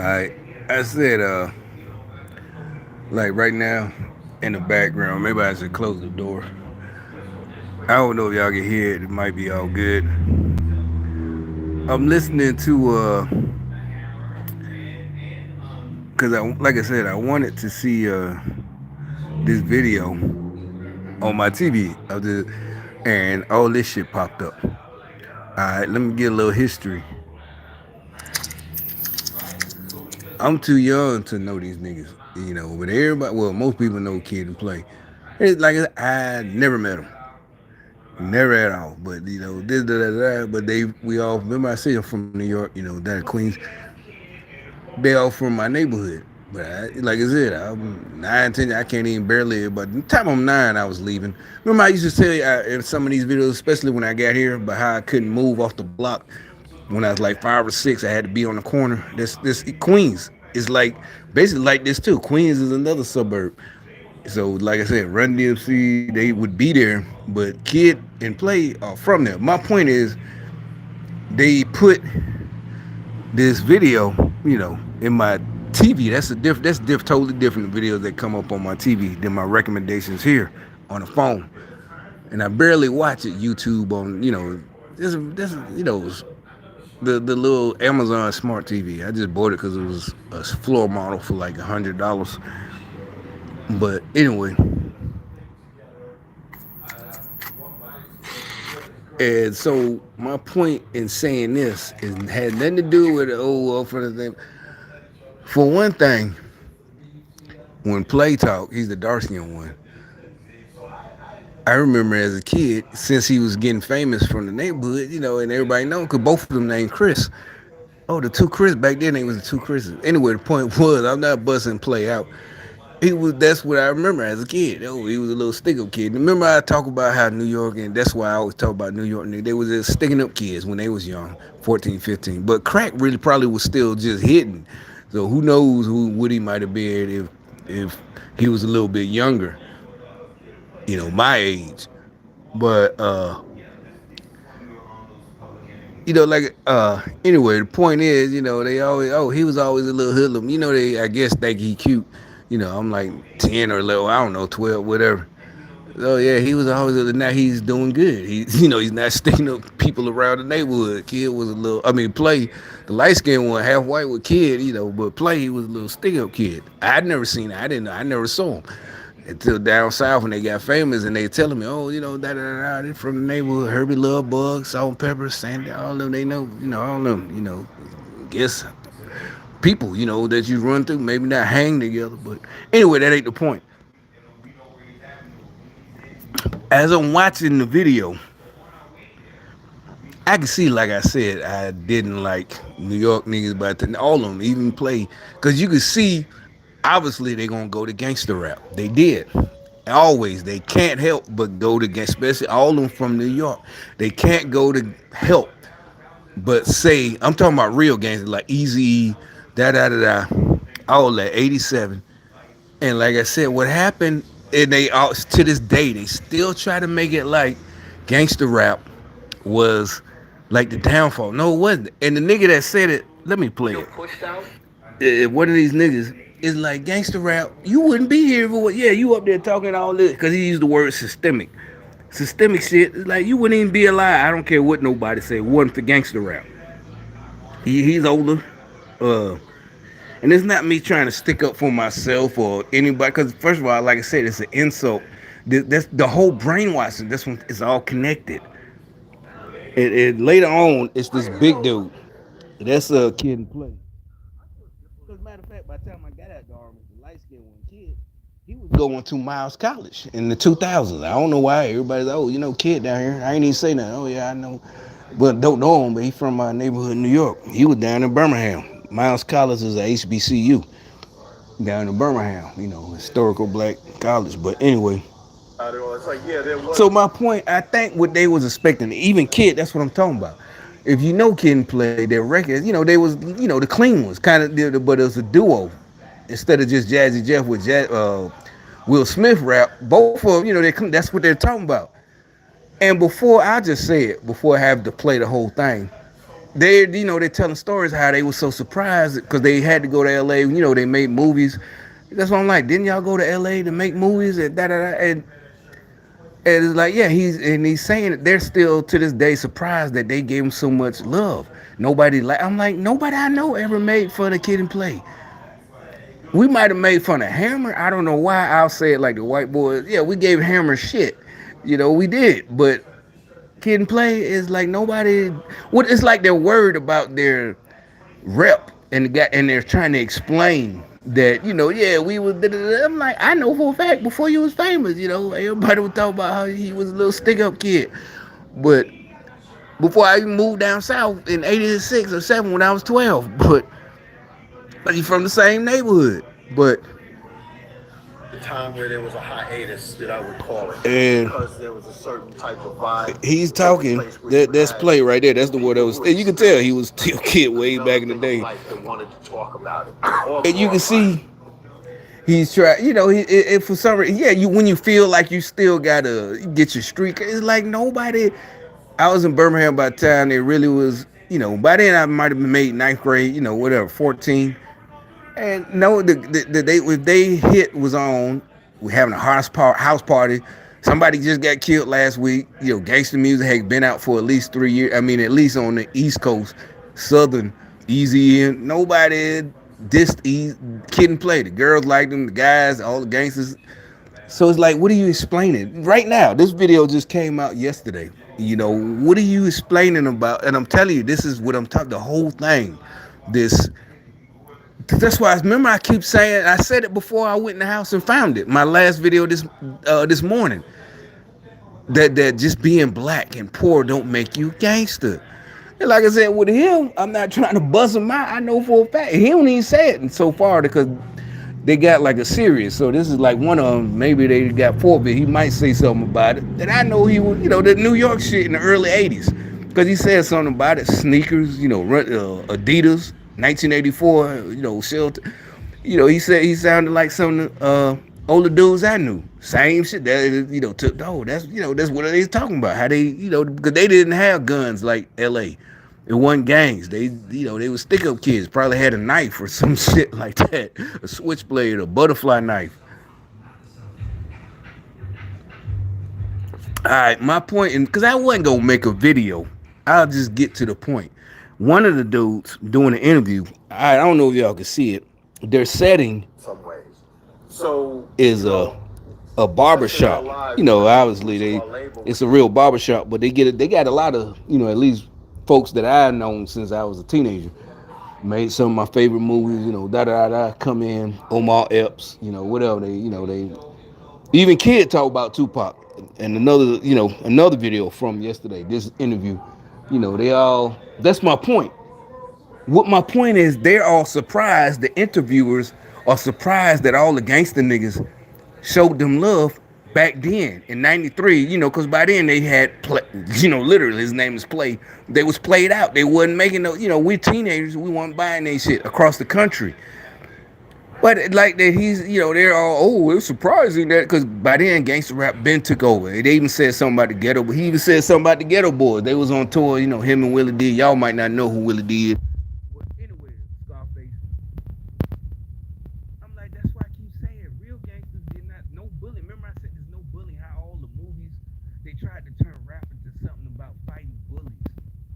I said, like right now in the background, maybe I should close the door. I don't know if y'all can hear it. It might be all good. I'm listening to, cause like I said, I wanted to see this video on my TV of the, and all this shit popped up. All right, let me get a little history. I'm too young to know these niggas, but everybody, well, most people know Kid and Play. It's like I never met them, never at all. But this, da, da, da, but we all remember I say I'm from New York, that Queens. They all from my neighborhood. But like I said, I'm 9, 10. I can't even barely. But the time I'm 9, I was leaving. Remember, I used to tell you in some of these videos, especially when I got here, about how I couldn't move off the block. When I was like 5 or 6, I had to be on the corner. This Queens is like basically like this too. Queens is another suburb. So like I said, Run DMC, they would be there, but Kid and Play are from there. My point is, they put this video, in my TV. Totally different videos that come up on my TV than my recommendations here on the phone. And I barely watch it YouTube on, this the little Amazon Smart TV. I just bought it because it was a floor model for like $100. But anyway, and so my point in saying this had nothing to do with the old for the thing. For one thing, when Play talk, he's the dark skinned one. I remember as a kid, since he was getting famous from the neighborhood, and everybody know, because both of them named Chris. Oh, the two Chris back then, they was the two Chris's. Anyway, the point was, I'm not busting Play out. That's what I remember as a kid. Oh, he was a little stick up kid. Remember I talk about how New York, and that's why I always talk about New York. They was just sticking up kids when they was young, 14, 15. But crack really probably was still just hitting. So who knows what he might have been if he was a little bit younger, my age. But anyway, the point is, they always, he was always a little hoodlum. I guess think he cute. I'm like 10 or 11, I don't know, 12, whatever. So yeah, he was always, now he's doing good. He's not sticking up people around the neighborhood. Kid was a little, Play, the light skinned one, half white with Kid, but Play, he was a little stick up kid. I'd never seen it. I didn't know. I never saw him until down south when they got famous and they telling me, oh, da da da, they from the neighborhood, Herbie Love Bug, Salt and Pepper, Sandy, all of them, they know, all of them, guess people, that you run through, maybe not hang together, but anyway, that ain't the point. As I'm watching the video, I can see, like I said, I didn't like New York niggas, but all of them even Play, because you can see, obviously they're gonna go to gangster rap. They did. Always, they can't help but go to gangster, especially all of them from New York. They can't go to help but say, I'm talking about real gangsters like Easy, da da da da, all that 87. And like I said, what happened, and they all to this day they still try to make it like gangster rap was like the downfall. No, it wasn't. And the nigga that said it, let me play it. One of these niggas is like gangster rap. You wouldn't be here if it was, yeah, you up there talking all this because he used the word systemic. Systemic shit. Like you wouldn't even be alive. I don't care what nobody say. It wasn't for gangster rap. He's older. Uh, and it's not me trying to stick up for myself or anybody. Because first of all, like I said, it's an insult. That's the whole brainwashing. This one is all connected. And later on, it's this big dude. That's a Kid and Play. As a matter of fact, by the time I got out the army, the light skinned one kid, he was going to Miles College in the 2000s. I don't know why. Everybody's, oh, Kid down here. I ain't even say nothing. Oh, yeah, I know. But don't know him, but he's from my neighborhood in New York. He was down in Birmingham. Miles College is a HBCU down in Birmingham, historical black college. But anyway, so my point, I think what they was expecting, even Kid, that's what I'm talking about. If you know Kid and Play, their records, they was, the clean ones, kind of, but it was a duo instead of just Jazzy Jeff with Will Smith rap. Both of them, that's what they're talking about. And before I just say it, before I have to play the whole thing, they're telling stories how they were so surprised because they had to go to LA. They made movies. That's what I'm like. Didn't y'all go to LA to make movies and da da da? And it's like, yeah, he's saying that they're still to this day surprised that they gave him so much love. Nobody like I'm like nobody I know ever made fun of Kid and Play. We might have made fun of Hammer. I don't know why. I'll say it like the white boys. Yeah, we gave Hammer shit. We did. But Kid and Play is like nobody. What it's like they're worried about their rep and they're trying to explain that yeah we was. I'm like I know for a fact before you was famous. Everybody would talk about how he was a little stick up kid, but before I even moved down south in '86 or '7 when I was 12, but he's from the same neighborhood, but the time where there was a hiatus that I would call it, and because there was a certain type of vibe he's taking talking place where you that's had play right there. That's the word that was. people who And you can tell he was experienced still a kid way back another in the thing of day, life that wanted to talk about it or and you can glorify it. see he's trying. For some reason, yeah. You when you feel like you still gotta get your streak, it's like nobody. I was in Birmingham by the time it really was. By then I might have been made ninth grade. Whatever, 14. And no, they if they hit was on, we having a house party. Somebody just got killed last week. Gangster music had been out for at least 3 years. I mean, at least on the East Coast, Southern, Easy in. Nobody dissed Kid and Play. The girls liked them, the guys, all the gangsters. So it's like, what are you explaining right now? This video just came out yesterday. What are you explaining about? And I'm telling you, this is what I'm talking. The whole thing, this that's why I remember I keep saying I said it before I went in the house and found it. My last video this morning that just being black and poor don't make you gangster. And like I said with him, I'm not trying to buzz him out. I know for a fact he don't even say it so far because they got like a series. So this is like one of them. Maybe they got four, but he might say something about it. And I know he was, the New York shit in the early '80s because he said something about it. Sneakers, Adidas, 1984, shelter. He said he sounded like some older dudes I knew. Same shit. That took that's what they talking about. How they because they didn't have guns like L.A. It wasn't gangs. They were stick up kids. Probably had a knife or some shit like that, a switchblade, a butterfly knife. All right, my point, and because I wasn't gonna make a video, I'll just get to the point. One of the dudes doing an interview, I don't know if y'all can see it. Their setting Some ways. So is a barber especially in our shop. lives, Obviously to our label, it's a real barber shop, but they got a lot of at least folks that I've known since I was a teenager. Made some of my favorite movies, da da da. Come in, Omar Epps, whatever they even kid talk about Tupac and another video from yesterday. This interview, they all. That's my point. What my point is, they're all surprised. The interviewers are surprised that all the gangster niggas showed them love back then in '93. Because by then they had play. Literally his name is Play. They was played out. They wasn't making no. We teenagers. We weren't buying that shit across the country. But like that, they're all, oh, it was surprising that because by then gangster rap been took over. They even said something about the ghetto. He even said something about the Ghetto Boys. They was on tour. Him and Willie D. Y'all might not know who Willie D is. But anyway, Scarface. I'm like, that's why I keep saying real gangsters did not no bullying. Remember I said there's no bullying. How all the movies they tried to turn rap into something about fighting bullies.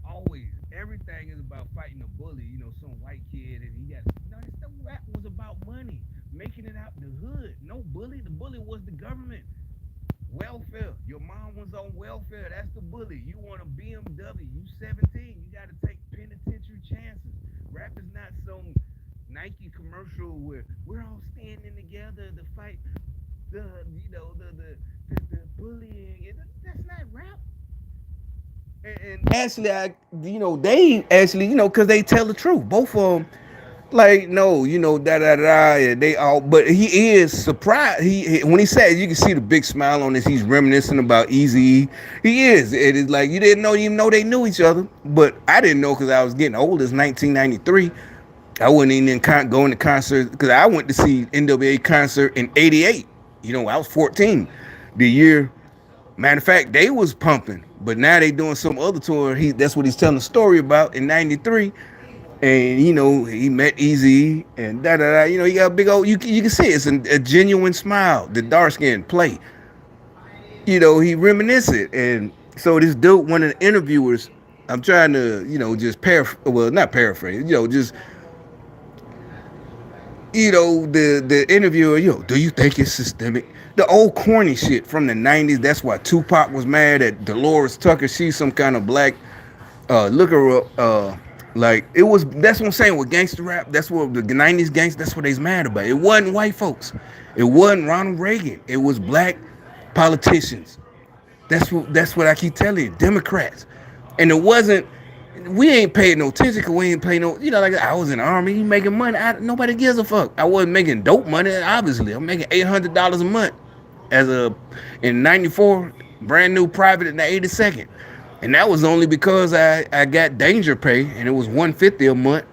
Always, everything is about fighting a bully. Some white kid and he got no. The rap was about money, making it out the hood. No bully. The bully was the government. Welfare. Your mom was on welfare. That's the bully. You want a BMW. You 17. You got to take penitentiary chances. Rap is not some Nike commercial where we're all standing together to fight the bullying. That's not rap. And actually, they actually, because they tell the truth. Both of them, like, no, da da da. And they all, but he is surprised. When he said, you can see the big smile on his. He's reminiscing about Eazy. He is. It is like you didn't know, even know they knew each other. But I didn't know because I was getting old. It's 1993. I wasn't even going to concerts because I went to see NWA concert in '88. I was 14. The year, matter of fact, they was pumping. But now they doing some other tour. That's what he's telling the story about in '93. And he met Easy and da da da. He got a big old. You can see it's a genuine smile. The dark skin play. He reminiscent. And so this dude, one of the interviewers, I'm trying to just well, not paraphrase. Just the interviewer, do you think it's systemic? The old corny shit from the '90s. That's why Tupac was mad at Dolores Tucker. She's some kind of black. Look her up. Like it was. That's what I'm saying with gangster rap. That's what the '90s gangster. That's what they's mad about. It wasn't white folks. It wasn't Ronald Reagan. It was black politicians. That's what I keep telling you. Democrats. And it wasn't. We ain't paid no attention because we ain't paid no. Like I was in the army. You making money. Nobody gives a fuck. I wasn't making dope money. Obviously, I'm making $800 a month as a in '94, brand new private in the 82nd. And that was only because I got danger pay and it was 150 a month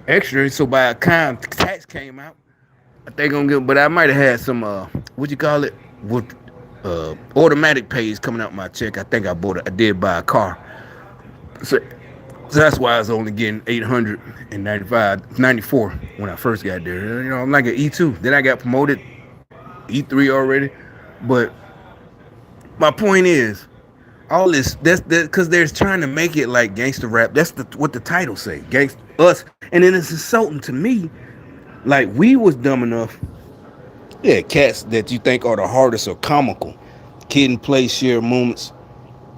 extra. So by the time tax came out, I think I'm good. But I might have had some what you call it with automatic pays coming out my check. I think I did buy a car. So, so that's why I was only getting 895, 94 when I first got there. I'm like an E2. Then I got promoted E3 already. But my point is, all this that's because they're trying to make it like gangster rap. That's what the title say, gangster us, and then it's insulting to me. Like we was dumb enough, yeah, cats that you think are the hardest or comical, Kid and Play share moments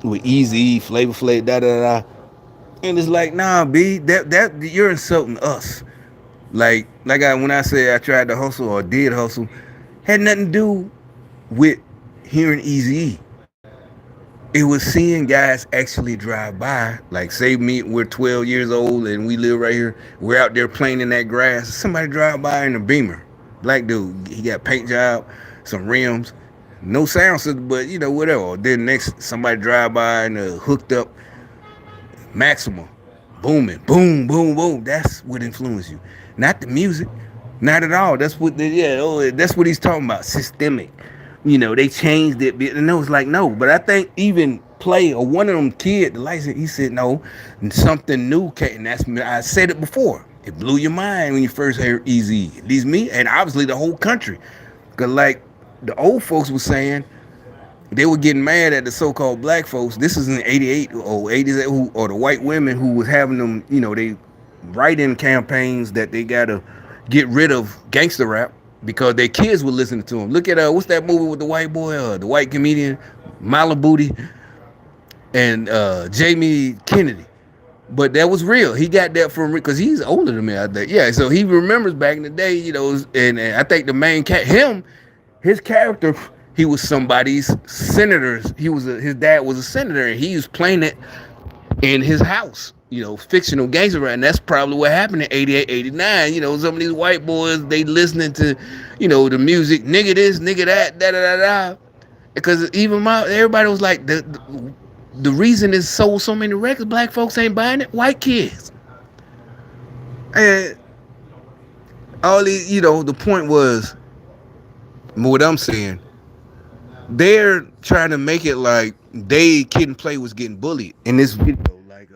with Easy, Flavor Flav, da da da, and it's like nah, b that you're insulting us. Like when I say I tried to hustle or did hustle, had nothing to do with hearing Easy. It was seeing guys actually drive by. Like, say we're 12 years old and we live right here. We're out there playing in that grass. Somebody drive by in a Beamer. Black dude. He got paint job, some rims, no sound system, but whatever. Then next, somebody drive by in a hooked up Maxima, booming, boom, boom, boom. That's what influenced you, not the music, not at all. That's what he's talking about. Systemic. They changed it, and it was like no. But I think even Play or one of them kid, the license, he said no, and something new came. And I said it before. It blew your mind when you first heard Easy. At least me, and obviously the whole country, cause like the old folks were saying, they were getting mad at the so-called black folks. This is in '88 or '80s, or the white women who was having them. They write-in campaigns that they gotta get rid of gangster rap because their kids were listening to them. Look at what's that movie with the white boy, the white comedian, Malibu, and Jamie Kennedy. But that was real. He got that from because he's older than me. I think. Yeah, so he remembers back in the day. And I think the main his character, he was somebody's senator. His dad was a senator, and he was playing it in his house. Fictional gangster rap. And that's probably what happened in '88, '89. Some of these white boys, they listening to, the music, nigga this, nigga that, da da da da. Because even everybody was like, the reason is sold so many records, black folks ain't buying it, white kids. And all these, the point was, what I'm saying, they're trying to make it like Kid and Play was getting bullied in this video, like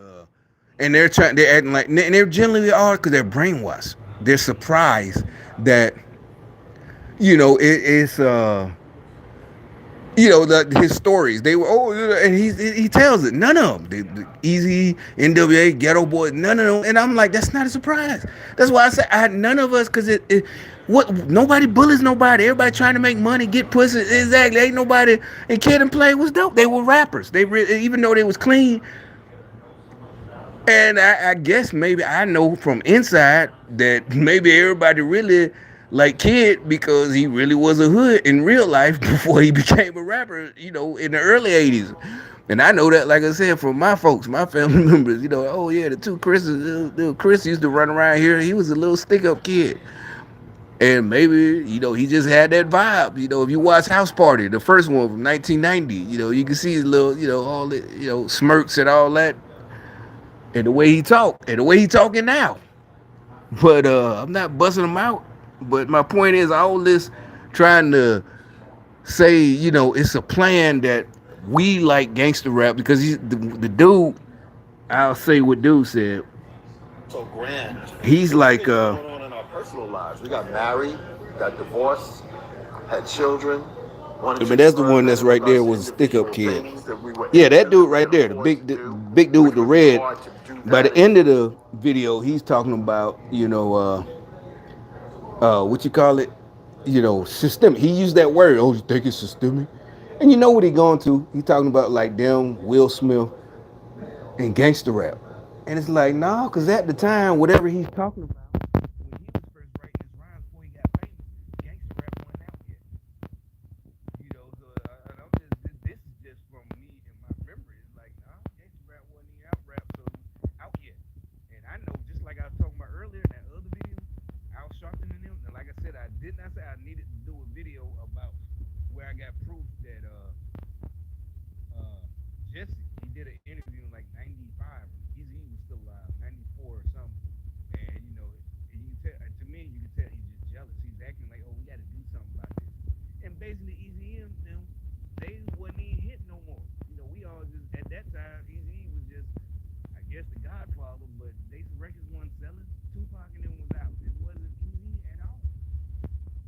and they're acting like, and they're generally are because they're brainwashed. They're surprised that it's his stories. They were and he tells it. None of them, the Easy, NWA, Ghetto Boy, none of them. And I'm like, that's not a surprise. That's why I said none of us, because what nobody bullies nobody. Everybody trying to make money, get pussy. Exactly. Ain't nobody. And Kid and Play was dope. They were rappers. Even though they was clean. And I guess maybe I know from inside that maybe everybody really like Kid because he really was a hood in real life before he became a rapper, in the early '80s. And I know that, like I said, from my folks, my family members, oh yeah, the two Chris's, little Chris used to run around here. He was a little stick-up kid. And maybe, he just had that vibe. If you watch House Party, the first one from 1990, you can see his little, all the, smirks and all that. And the way he talked, and the way he talking now. But I'm not busting him out. But my point is, all this trying to say, it's a plan that we like gangster rap because the dude. I'll say what dude said. So grand. He's There's like, things going on in our personal lives. We got married, got divorced, had children, wanted I to mean, that's the confirm one that that's in right there regards to was a stick up individual kid. things that we were Yeah, that into dude that we right could there, afford to the do, big dude with which the would be red. hard to do By that the in. end of the video, he's talking about, what you call it, systemic. He used that word. Oh, you think it's systemic? And you know what he going to? He talking about like them Will Smith and gangster rap. And it's like, no, because at the time, whatever he's talking about, when he was first writing his rhymes before he got famous, gangster rap wasn't out yet. So this is just from me and my memory. It's like, nah, gangster rap wasn't even out yet. And I know, just like I was talking about earlier in that other video, I was sharper than them. And like I said, I did not say I needed to do a video about where I got proof that uh, Jesse, he did an interview in like 95 when Easy E was still alive, 94 or something. And, and you can tell, to me, you can tell he's just jealous. He's acting like, oh, we got to do something about this. And basically, Easy E and them, they wasn't even hit no more. We all just, at that time, Easy E was just, I guess, the Godfather, but they records wasn't selling. Tupac and them was out. It wasn't Easy at all.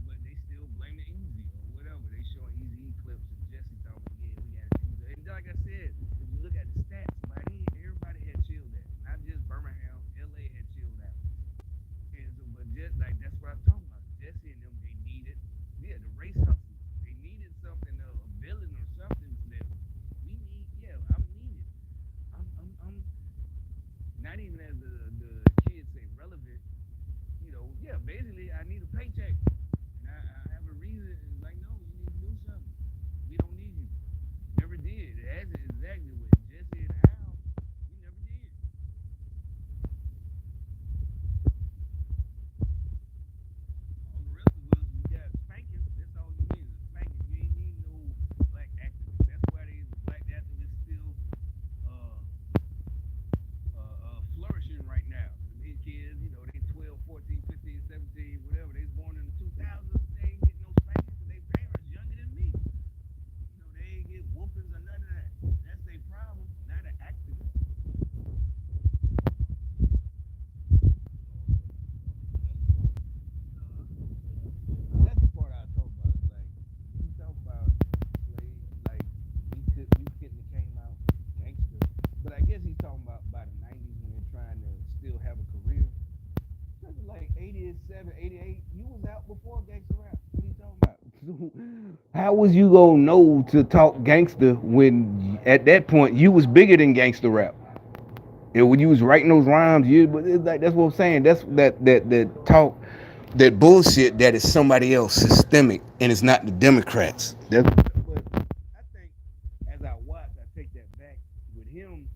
But they still blame the Easy or whatever. They showing Easy clips of Jesse talking, yeah, we got to do that. And like I said, if you look at the stats, everybody had chilled that. Not just Birmingham, LA had chilled that. And so, but just like that's what I'm talking about. Jesse and them, they needed, yeah, the race hustle. They needed something, a villain or something that we need. Yeah, I'm needed. I'm not even as the kids say relevant. Yeah, basically I need a paycheck. And I have a reason. It's like, no, you need to do something. We don't need you. Never did. That's exactly what Jesse and Al, we never did. All the rest of us, we got spankings. That's all you need is a spanking. You ain't need no black activists. That's why these black activists still uh, flourishing right now. These kids, they 12, 14, 15, 17, whatever. They was born in the 2000s. They ain't getting no spankings because their parents younger than me. They ain't get whoopings or none of that. That's their problem, not an activist. That's the part I talk about. It's like you talk about slave, like we couldn't have came out gangster, but I guess he's talking about by the '90s when they're trying to still have a career. Something like 87, 88, you was out before gangster rap. What are you talking about? How was you gonna know to talk gangster when at that point you was bigger than gangster rap? And when you was writing those rhymes, but it's like that's what I'm saying. That's that talk, that bullshit that is somebody else systemic, and it's not the Democrats. But I think as I watch, I take that back with him.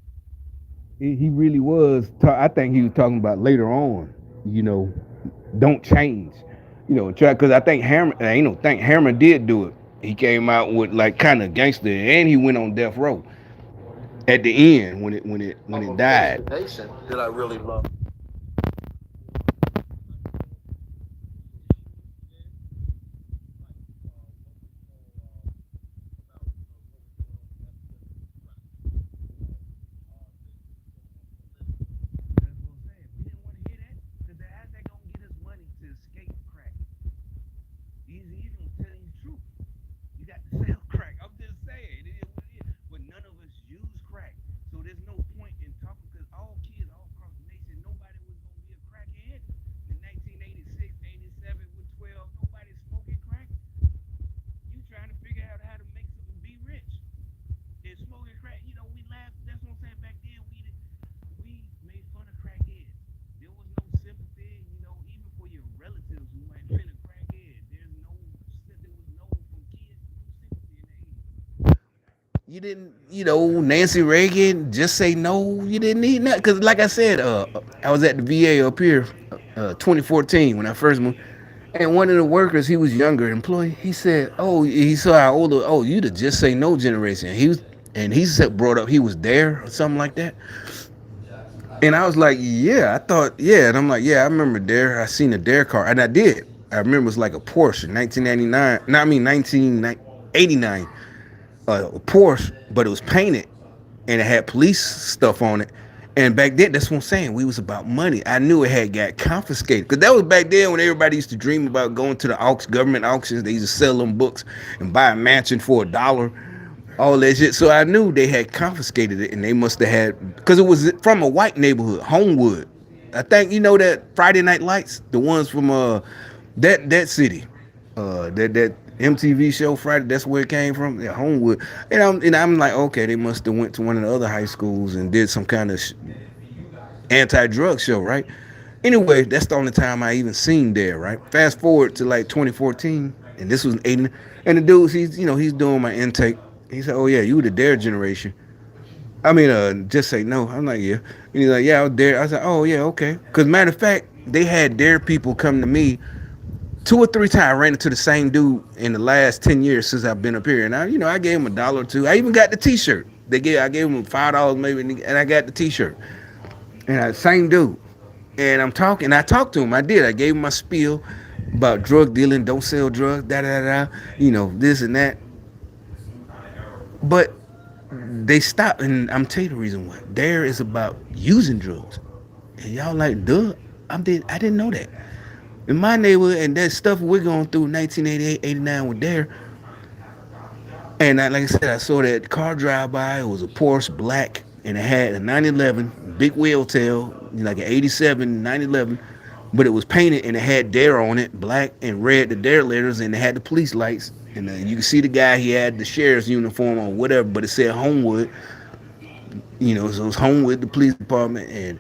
He really was. I think he was talking about later on. You know, don't change. Try because I think Hammer. I ain't no think Hammer did do it. He came out with like kind of gangster, and he went on death row at the end when it Of Face died. the Nation that I really love. That's what I'm saying. We didn't want to hear that because how's that gonna get us money to escape crack? Easy gonna tell you the truth. You got to sell crack. I'm just saying, it is what it is. But none of us use crack, so there's no point in talking because all kids all across the nation, nobody was gonna be a crackhead in 1986, 87 with 12. Nobody's smoking crack. You trying to figure out how to make something be rich. And smoking crack, we laughed. That's what I'm saying. Back then, we made fun of crackheads. There was no sympathy, even for your relatives who might have been a crackhead. There was no from kids, no sympathy in the age. You didn't, Nancy Reagan just say no. You didn't need that because, like I said, I was at the VA up here, 2014 when I first moved, and one of the workers, he was younger employee. He said, "Oh, he saw how older. Oh, you the just say no generation." He said brought up he was there or something like that. And I was like, "Yeah, I thought, yeah." And I'm like, "Yeah, I remember Dare. I seen a Dare car, and I did. I remember it was like a Porsche, 1999. No, I mean 1989. a Porsche, but it was painted and it had police stuff on it. And back then, that's what I'm saying. We was about money. I knew it had got confiscated because that was back then when everybody used to dream about going to the government auctions. They used to sell them books and buy a mansion for $1, all that shit. So I knew they had confiscated it, and they must have had because it was from a white neighborhood, Homewood. I think you know that Friday Night Lights, the ones from that city, that MTV show Friday. That's where it came from. Yeah, Homewood. And I'm like, okay, they must have went to one of the other high schools and did some kind of anti-drug show, right? Anyway, that's the only time I even seen there, right? Fast forward to like 2014, and this was 80, and the dude, he's doing my intake. He said, "Oh yeah, you the Dare generation." I mean, just say no. I'm like, yeah. And he's like, yeah, I was Dare. I said, oh yeah, okay. Because matter of fact, they had Dare people come to me 2 or 3 times. I ran into the same dude in the last 10 years since I've been up here, and I gave him $1 or two. I even got the T-shirt. I gave him $5 maybe, and I got the T-shirt. And same dude. And I talked to him. I did. I gave him my spiel about drug dealing, don't sell drugs, da da da, this and that. But they stopped, and I'm telling you the reason why. Dare is about using drugs, and y'all like, duh. I didn't know that. In my neighborhood, and that stuff we're going through, 1988, 89 with Dare. And like I said, I saw that car drive by. It was a Porsche black, and it had a 911 big wheel tail, like an 87 911, but it was painted and it had Dare on it, black and red, the Dare letters, and it had the police lights. And you can see the guy, he had the sheriff's uniform on, whatever, but it said Homewood. So it was Homewood, the police department, and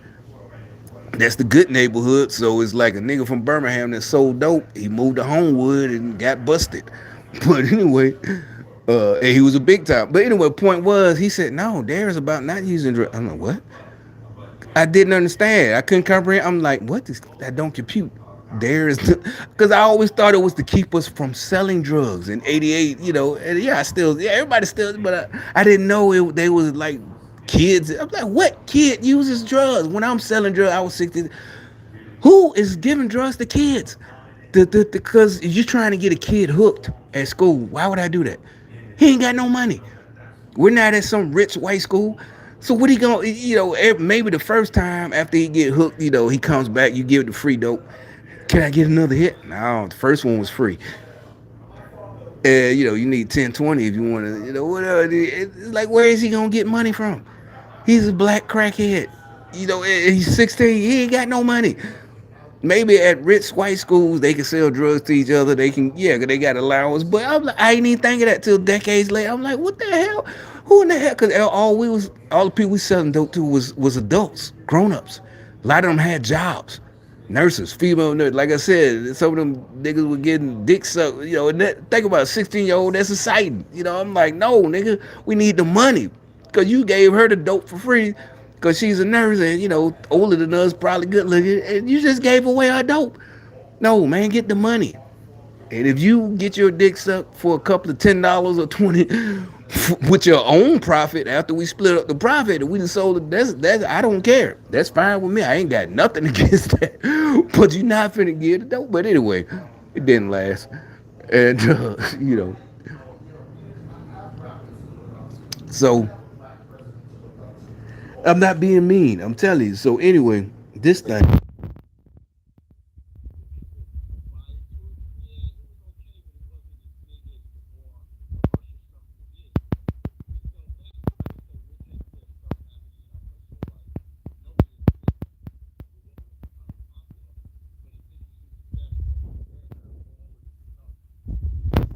that's the good neighborhood. So it's like a nigga from Birmingham that sold dope. He moved to Homewood and got busted. But anyway, and he was a big time. But anyway, point was, he said, no, Dare's about not using drugs. I'm like, what? I didn't understand. I couldn't comprehend. I'm like, what? That don't compute. There is, because I always thought it was to keep us from selling drugs in '88. And yeah, everybody still, but I didn't know they was like kids. I'm like, what kid uses drugs? When I'm selling drugs, I was 60. Who is giving drugs to kids? Because you're trying to get a kid hooked at school. Why would I do that? He ain't got no money. We're not at some rich white school. So what he gonna, maybe the first time after he get hooked, he comes back, you give it the free dope. Can I get another hit? No, the first one was free. You need 10, 20 if you want to, whatever. It's like, where is he gonna get money from? He's a black crackhead. He's 16. He ain't got no money. Maybe at rich white schools they can sell drugs to each other. They can, yeah, they got allowance. But I ain't even think of that till decades later. I'm like, what the hell? Who in the hell? Because all the people we selling dope to was adults, grown ups. A lot of them had jobs, nurses, female nurses. Like I said, some of them niggas were getting dick sucked. And think about a 16-year-old. That's exciting. I'm like, no, nigga, we need the money because you gave her the dope for free because she's a nurse and older than us, probably good looking, and you just gave away her dope. No, man, get the money. And if you get your dick sucked for a couple of $10 or 20 with your own profit after we split up the profit and we just sold it, that's I don't care. That's fine with me. I ain't got nothing against that. But you're not finna get it though. But anyway, it didn't last. And so I'm not being mean. I'm telling you. So anyway, this thing.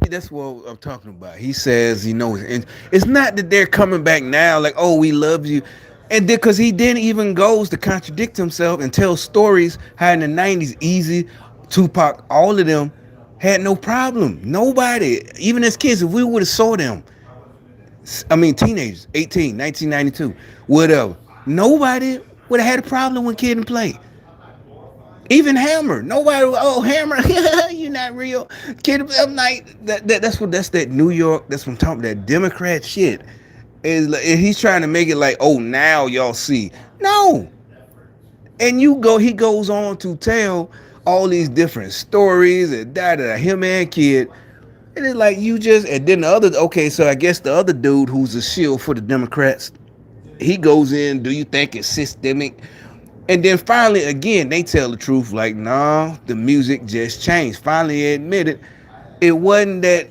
That's what I'm talking about. He says, and it's not that they're coming back now like, oh, we love you. And because he then even goes to contradict himself and tell stories how in the 90s, Easy, Tupac, all of them had no problem. Nobody, even as kids, if we would have saw them, I mean, teenagers, 18, 1992, whatever, nobody would have had a problem when Kid and Play. Even Hammer, nobody. Oh, Hammer, you're not real. Kid, I'm like that's that New York. That's what I'm talking about. That Democrat shit. Is like, he's trying to make it like, oh, now y'all see. No, and he goes on to tell all these different stories and him and Kid. And it's like you just, and then the other, okay, so I guess the other dude who's a shield for the Democrats, he goes in, do you think it's systemic? And then finally, again, they tell the truth, like, nah, the music just changed. Finally admitted it wasn't that,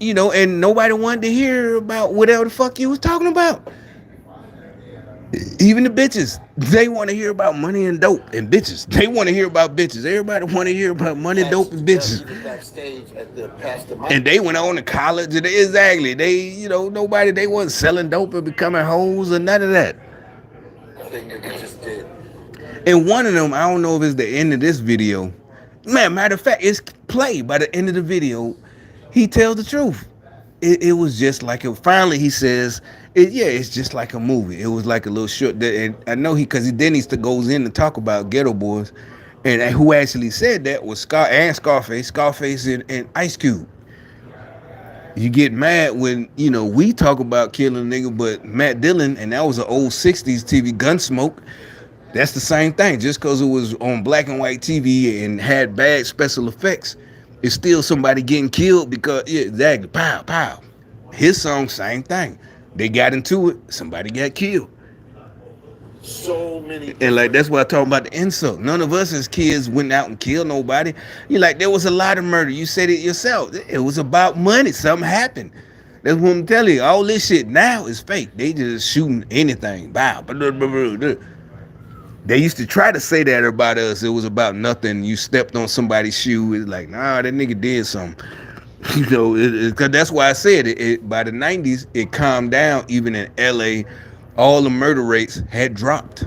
and nobody wanted to hear about whatever the fuck you was talking about. Even the bitches, they want to hear about money and dope and bitches. They want to hear about bitches. Everybody want to hear about money, dope, and bitches. Even backstage at the Pastor Mike. And they went on to college. And exactly, nobody, they wasn't selling dope or becoming hoes or none of that. Thing that they just did. And one of them, I don't know if it's the end of this video. Man, matter of fact, it's played by the end of the video. He tells the truth. It was just like finally he says, yeah, it's just like a movie. It was like a little short. And I know because then he goes in to talk about Ghetto Boys. And who actually said that was Scarface and Ice Cube. You get mad when, we talk about killing a nigga, but Matt Dillon, and that was an old 60s TV, Gunsmoke. That's the same thing. Just because it was on black and white TV and had bad special effects, it's still somebody getting killed because, yeah, exactly, pow, pow. His song, same thing. They got into it, somebody got killed. So many. And like that's why I talk about the insult. None of us as kids went out and killed nobody. You like there was a lot of murder. You said it yourself. It was about money. Something happened. That's what I'm telling you. All this shit now is fake. They just shooting anything. Bow. They used to try to say that about us. It was about nothing. You stepped on somebody's shoe. It's like, nah, that nigga did something. Because that's why I said by the 90s, it calmed down. Even in LA, all the murder rates had dropped.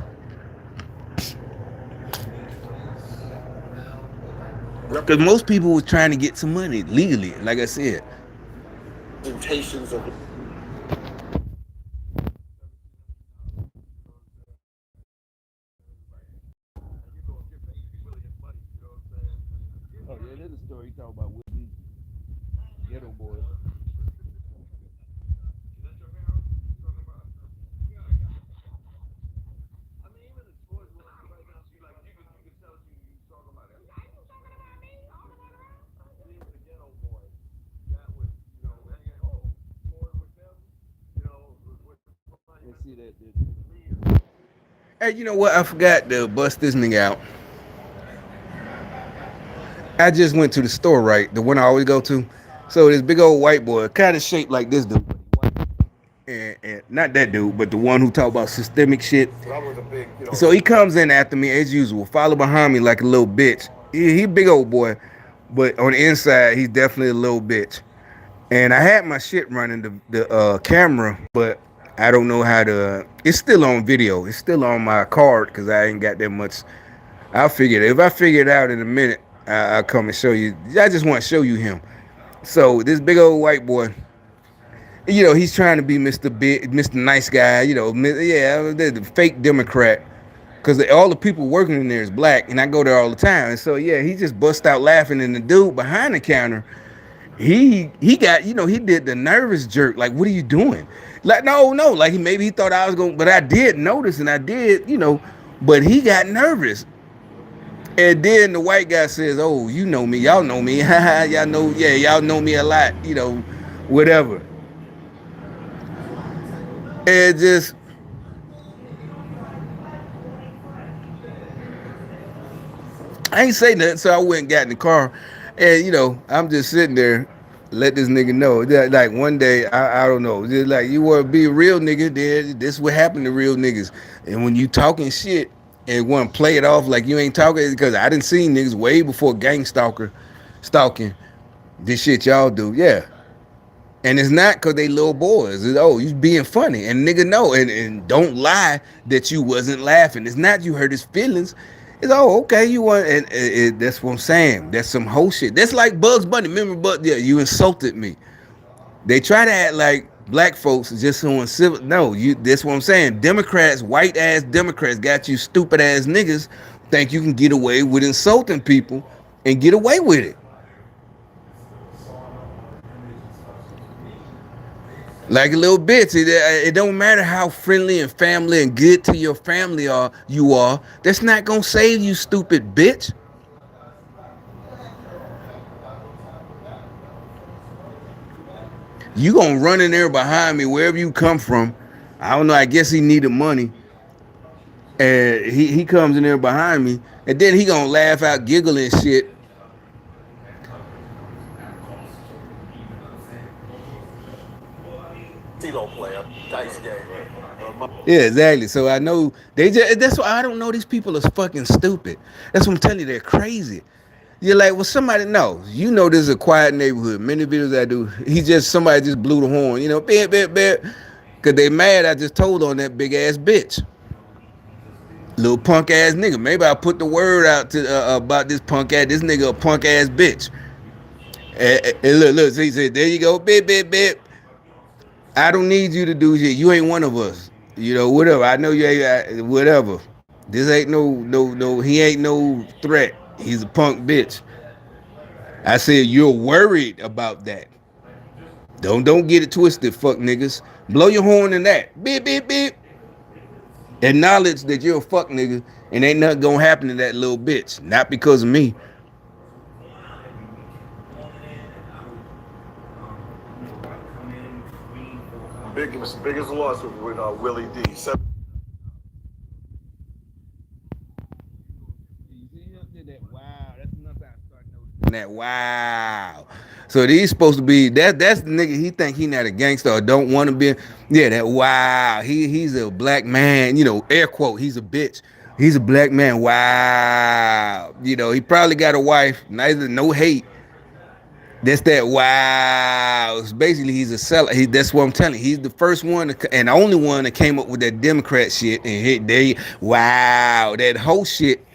Because most people was trying to get some money legally, like I said. Representations of. Oh yeah, there's a story you talk about with these ghetto boys. Let's see that. Hey, you know what? I forgot to bust this nigga out. I just went to the store, right? The one I always go to. So this big old white boy, kind of shaped like this dude. And not that dude, but the one who talk about systemic shit. So that was a big, So he comes in after me as usual, follow behind me like a little bitch. He a big old boy, but on the inside, he's definitely a little bitch. And I had my shit running the camera, but I don't know how to. It's still on video. It's still on my card because I ain't got that much. I'll figure it. If I figure it out in a minute, I'll come and show you. I just want to show you him. So this big old white boy, he's trying to be Mr. Nice Guy. Yeah, the fake Democrat. Because all the people working in there is black, and I go there all the time. And so yeah, he just bust out laughing, and the dude behind the counter, he got, he did the nervous jerk. Like, what are you doing? Like, no, like maybe he thought I was going, but I did notice, and I did, but he got nervous. And then the white guy says, "Oh, you know me, y'all know me, y'all know, yeah, y'all know me a lot, whatever." And just I ain't say nothing, so I went and got in the car, and I'm just sitting there, let this nigga know that like one day I don't know, just like you want to be a real nigga, then this what happened to real niggas, and when you talking shit and want to play it off like you ain't talking, because I didn't see niggas way before stalking this shit y'all do, yeah. And it's not because they little boys. It's, oh, you being funny. And nigga know. And don't lie that you wasn't laughing. It's not you hurt his feelings. It's, oh, okay, you want, and that's what I'm saying. That's some whole shit. That's like Bugs Bunny. Remember, but yeah, you insulted me. They try to act like black folks just on civil. No, that's what I'm saying. Democrats, white ass Democrats, got you stupid ass niggas think you can get away with insulting people and get away with it. Like a little bitch. It don't matter how friendly and family and good to your family you are. That's not gonna save you, stupid bitch. You gonna run in there behind me wherever you come from. I don't know. I guess he needed money, and he comes in there behind me, and then he gonna laugh out, giggle and shit. CeeLo player, dice game. Yeah, exactly. So I know they just. That's why I don't know. These people are fucking stupid. That's what I'm telling you. They're crazy. You're like, well, somebody knows. You know, this is a quiet neighborhood. Many videos I do, somebody just blew the horn. You know, bit, bit, bit. Cause they mad. I just told on that big ass bitch, little punk ass nigga. Maybe I put the word out to about this punk ass. This nigga a punk ass bitch. And look. So he said, there you go, bit, bit, bit. I don't need you to do shit. You ain't one of us. You know, whatever. I know you ain't whatever. This ain't no. He ain't no threat. He's a punk bitch. I said you're worried about that. Don't get it twisted, fuck niggas. Blow your horn in that. Beep beep beep. Acknowledge that you're a fuck nigga and ain't nothing gonna happen to that little bitch. Not because of me. Biggest loss with Willie D. That wow. So these supposed to be that's the nigga he think he not a gangster or don't want to be. Yeah, that wow. He's a black man, you know, air quote, he's a bitch. He's a black man. Wow. You know, he probably got a wife, neither no hate. That's that wow. It's basically he's a seller. That's what I'm telling you. He's the first one and the only one that came up with that Democrat shit and hit they wow. That whole shit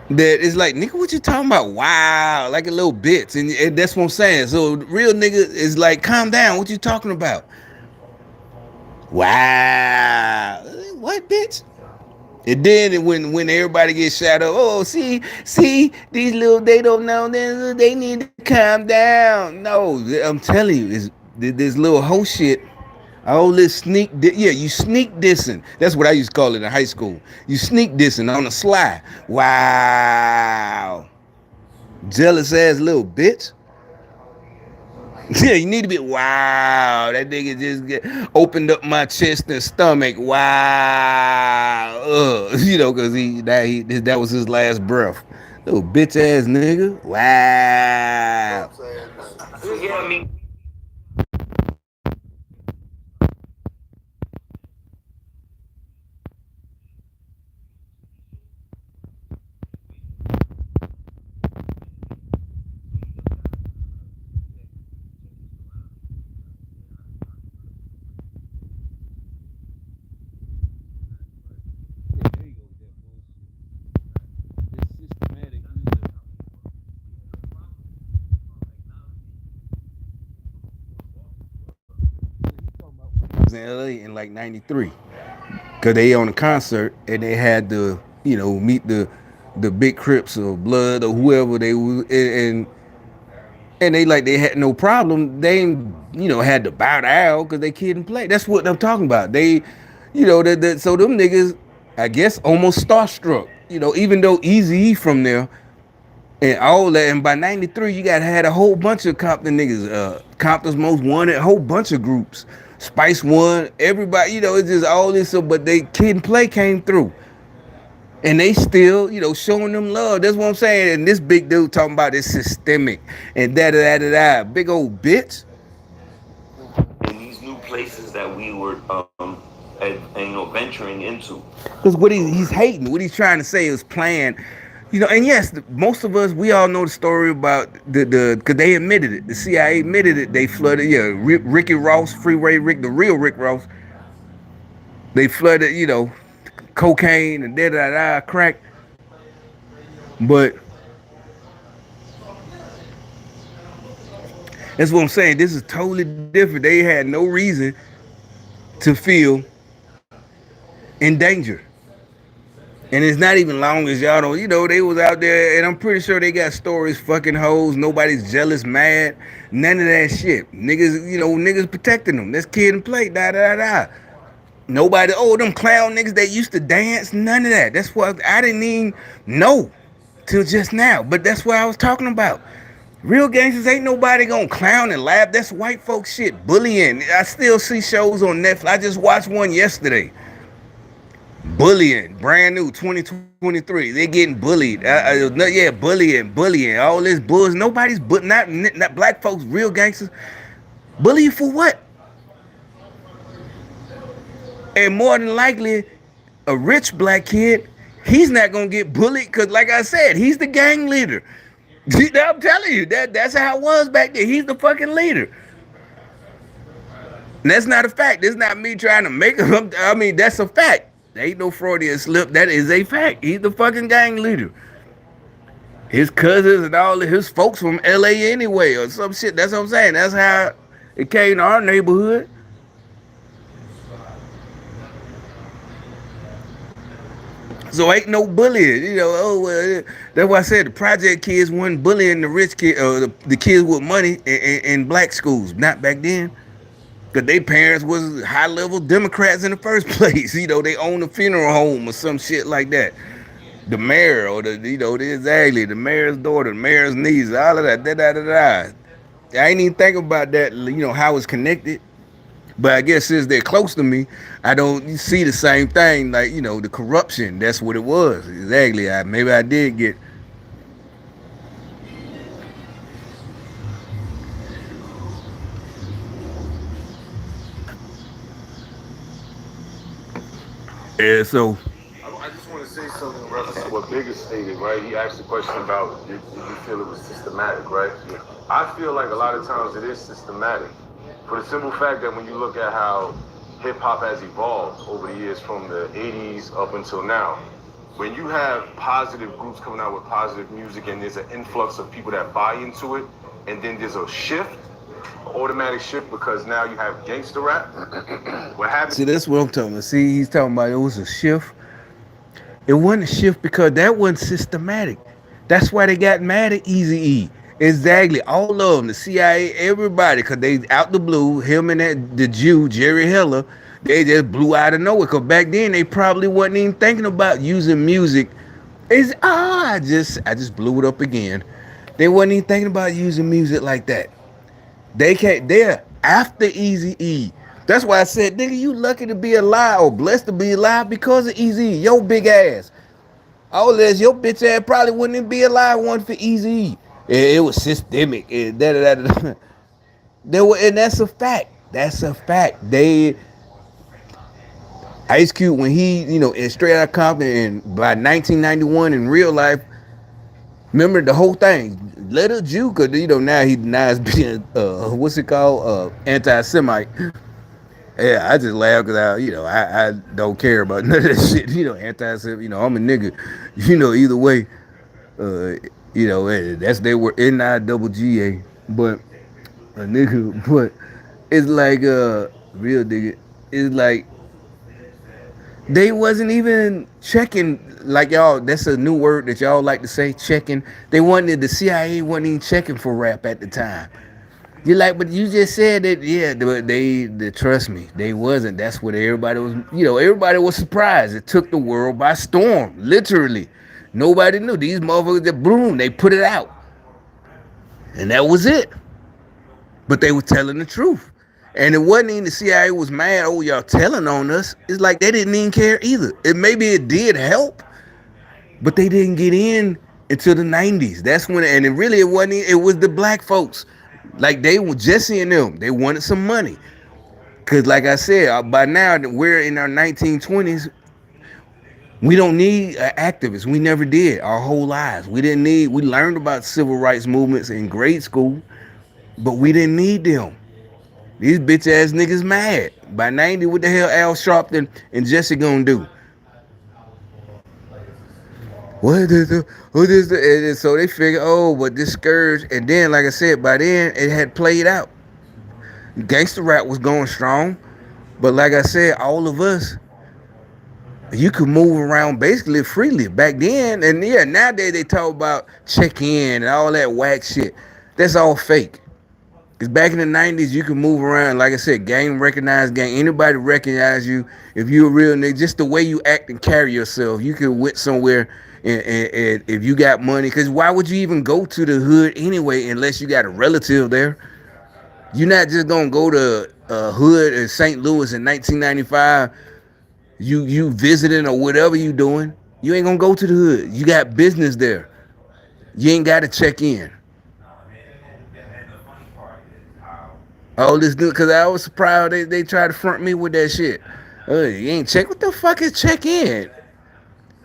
that is like, nigga, what you talking about? Wow, like a little bitch. And that's what I'm saying. So real nigga is like, calm down. What you talking about? Wow. What, bitch? And then when everybody gets shot up, oh, see, these little, they don't know, they need to calm down. No, I'm telling you, it's this little hoe shit. All this yeah, you sneak dissing. That's what I used to call it in high school. You sneak dissing on the sly. Wow. Jealous ass little bitch. Yeah, you need to be wow. That nigga just opened up my chest and stomach. Wow. You know, cause that was his last breath. Little bitch ass nigga. Wow. Yeah, me. Was in LA in like '93. Cause they on a concert and they had to, you know, meet the big Crips or Blood or whoever they was, and they like they had no problem. They you know had to bow down because they couldn't play. That's what I'm talking about. They, you know, so them niggas, I guess, almost starstruck. You know, even though Eazy from there and all that, and by '93 you got had a whole bunch of Compton niggas, Compton's Most Wanted, a whole bunch of groups. Spice One, everybody, you know, it's just all this. So, but they Kid and Play came through. And they still, you know, showing them love. That's what I'm saying. And this big dude talking about this systemic and da da da da da. Big old bitch. In these new places that we were, and, you know, venturing into. Because what he's hating, what he's trying to say is playing, you know. And yes, most of us, we all know the story about because they admitted it. The CIA admitted it. They flooded, yeah, Ricky Ross, Freeway Rick, the real Rick Ross. They flooded, you know, cocaine and da da da crack. But that's what I'm saying. This is totally different. They had no reason to feel in danger. And it's not even long as y'all don't, you know, they was out there and I'm pretty sure they got stories, fucking hoes, nobody's jealous, mad, none of that shit. Niggas, you know, niggas protecting them. That's Kid and Play, da da da. Nobody, oh, them clown niggas that used to dance, none of that. That's what I didn't even know till just now. But that's what I was talking about. Real gangsters ain't nobody gonna clown and laugh. That's white folks shit. Bullying. I still see shows on Netflix. I just watched one yesterday. Bullying, brand new, 2023. They getting bullied. Yeah, bullying. All this bulls. Nobody's but not black folks. Real gangsters. Bully you for what? And more than likely, a rich black kid, he's not gonna get bullied because, like I said, he's the gang leader. I'm telling you, that's how it was back then. He's the fucking leader. And that's not a fact. That's not me trying to make him. I mean, that's a fact. There ain't no Freudian slip. That is a fact. He's the fucking gang leader. His cousins and all of his folks from LA anyway, or some shit. That's what I'm saying. That's how it came to our neighborhood. So ain't no bullying, Oh, well, that's why I said the project kids wasn't bullying the rich kid, or the kids with money in black schools. Not back then, because their parents was high level Democrats in the first place. They owned a funeral home or some shit like that. The mayor or exactly the mayor's daughter, the mayor's niece, all of that. Da da da da. I ain't even think about that. How it's connected. But I guess since they're close to me, I don't see the same thing. Like the corruption. That's what it was exactly. Maybe I did get. Yeah. So I just want to say something in reference to what Bigger stated, right? He asked the question about did you feel it was systematic, right? I feel like a lot of times it is systematic. For the simple fact that when you look at how hip hop has evolved over the years from the 80s up until now, when you have positive groups coming out with positive music and there's an influx of people that buy into it, and then there's a shift, an automatic shift because now you have gangster rap. What happens? see, that's what I'm talking about. See, he's talking about it was a shift. It wasn't a shift because that wasn't systematic. That's why they got mad at Easy E. Exactly, all of them, the CIA, everybody, because they out the blue, him and the Jew, Jerry Heller, they just blew out of nowhere. Because back then they probably wasn't even thinking about using music. I just blew it up again. They wasn't even thinking about using music like that. They can't. They're after Easy E. That's why I said, nigga, you lucky to be alive or blessed to be alive because of Easy E. Your big ass. All this, your bitch ass probably wouldn't even be alive one for Easy. It was systemic. There were, and that's a fact. That's a fact. Ice Cube when he, in Straight Outta Compton and by 1991 in real life, remember the whole thing. Little Jew, cause now he denies being what's it called, anti-Semite. Yeah, I just laugh because I don't care about none of that shit. Anti-Semite. I'm a nigga. Either way. Uh, that's they were NIGGA, but a nigga, but it's like real nigga. It's like they wasn't even checking like y'all. That's a new word that y'all like to say, checking. The CIA wasn't even checking for rap at the time. You like, but you just said that, yeah. They trust me, they wasn't. That's what everybody was. Everybody was surprised. It took the world by storm, literally. Nobody knew these motherfuckers. That boom, they put it out, and that was it. But they were telling the truth, and it wasn't even the CIA was mad. Oh, y'all telling on us. It's like they didn't even care either. Maybe it did help, but they didn't get in until the 90s. That's when, and it wasn't. It was the black folks. Like they were Jesse and them. They wanted some money. Cause like I said, by now we're in our 1920s. We don't need activists. We never did our whole lives. We didn't need. We learned about civil rights movements in grade school, but we didn't need them. These bitch ass niggas mad. By 90, what the hell Al Sharpton and Jesse gonna do? And so they figure, oh, but this scourge, and then like I said, by then it had played out. Gangster rap was going strong, but like I said, all of us, you could move around basically freely back then. And yeah, nowadays they talk about check in and all that whack shit. That's all fake. Cause back in the 90s, you could move around. Like I said, gang recognized gang. Anybody recognize you if you a real nigga. Just the way you act and carry yourself. You could went somewhere And if you got money, because why would you even go to the hood anyway unless you got a relative there? You're not just gonna go to a hood in St. Louis in 1995. You visiting or whatever you doing. You ain't gonna go to the hood. You got business there. You ain't got to check in. All this dude, because I was surprised they tried to front me with that shit. You ain't check. What the fuck is check in?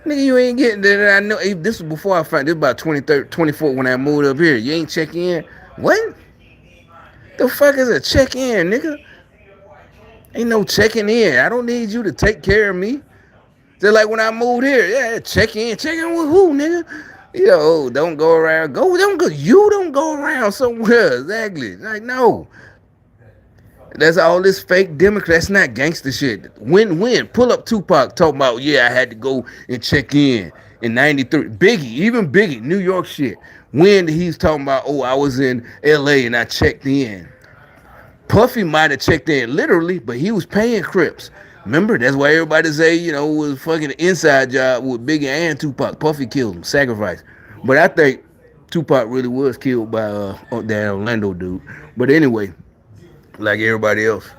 Nigga, you ain't getting that. I know this was before I found this about 23rd, 24 when I moved up here. You ain't check in. What? The fuck is a check in, nigga? Ain't no checking in. I don't need you to take care of me. Just like when I moved here, yeah, check in. Check in with who, nigga? Don't go around. Don't go. You don't go around somewhere. Exactly. Like, no. That's all this fake Democrat. That's not gangster shit. When pull up Tupac talking about, yeah, I had to go and check in '93. Biggie, even Biggie, New York shit. When he's talking about, oh, I was in L.A. and I checked in. Puffy might have checked in literally, but he was paying Crips. Remember, that's why everybody say, it was fucking an inside job with Biggie and Tupac. Puffy killed him, sacrificed. But I think Tupac really was killed by that Orlando dude. But anyway, like everybody else.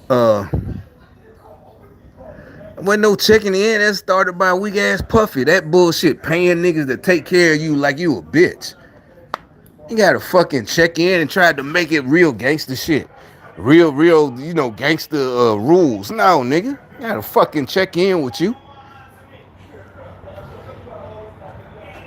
Uh, wasn't no checking in. That started by weak ass Puffy. That bullshit, paying niggas to take care of you like you a bitch. You gotta fucking check in and try to make it real gangster shit. Real, gangster rules. No, nigga. You gotta fucking check in with you.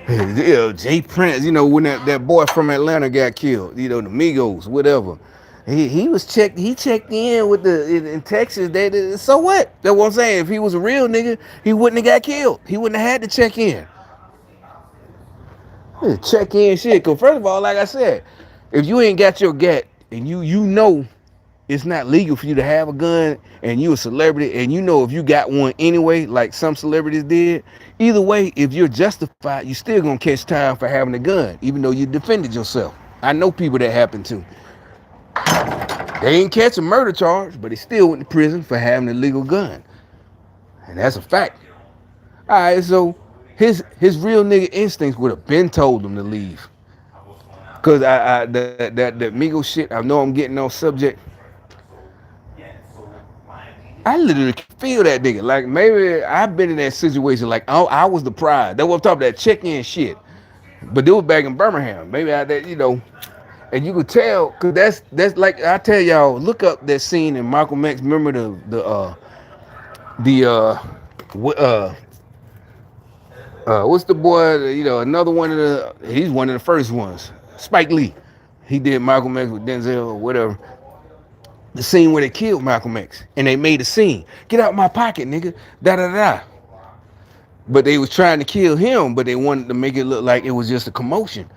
Jay Prince, when that boy from Atlanta got killed, the Migos, whatever. He checked in with in Texas. So what? That's what I'm saying. If he was a real nigga, he wouldn't have got killed. He wouldn't have had to check in. Check in shit. Cause first of all, like I said, if you ain't got your gat and you know it's not legal for you to have a gun and you a celebrity and if you got one anyway, like some celebrities did, either way, if you're justified, you still gonna catch time for having a gun, even though you defended yourself. I know people that happened to. They ain't catch a murder charge, but they still went to prison for having a legal gun. And that's a fact. All right, so his real nigga instincts would have been told him to leave. Cause that Migo shit, I know I'm getting on subject. I literally can feel that nigga. Like maybe I've been in that situation. Like I was the prize. That's what I'm talking about. That check-in shit. But they was back in Birmingham. Maybe and you could tell because that's like I tell y'all. Look up that scene in Malcolm X. Remember the what's the boy? Another one of he's one of the first ones. Spike Lee. He did Malcolm X with Denzel or whatever. The scene where they killed Malcolm X and they made a scene. Get out my pocket, nigga. Da da da. But they was trying to kill him, but they wanted to make it look like it was just a commotion.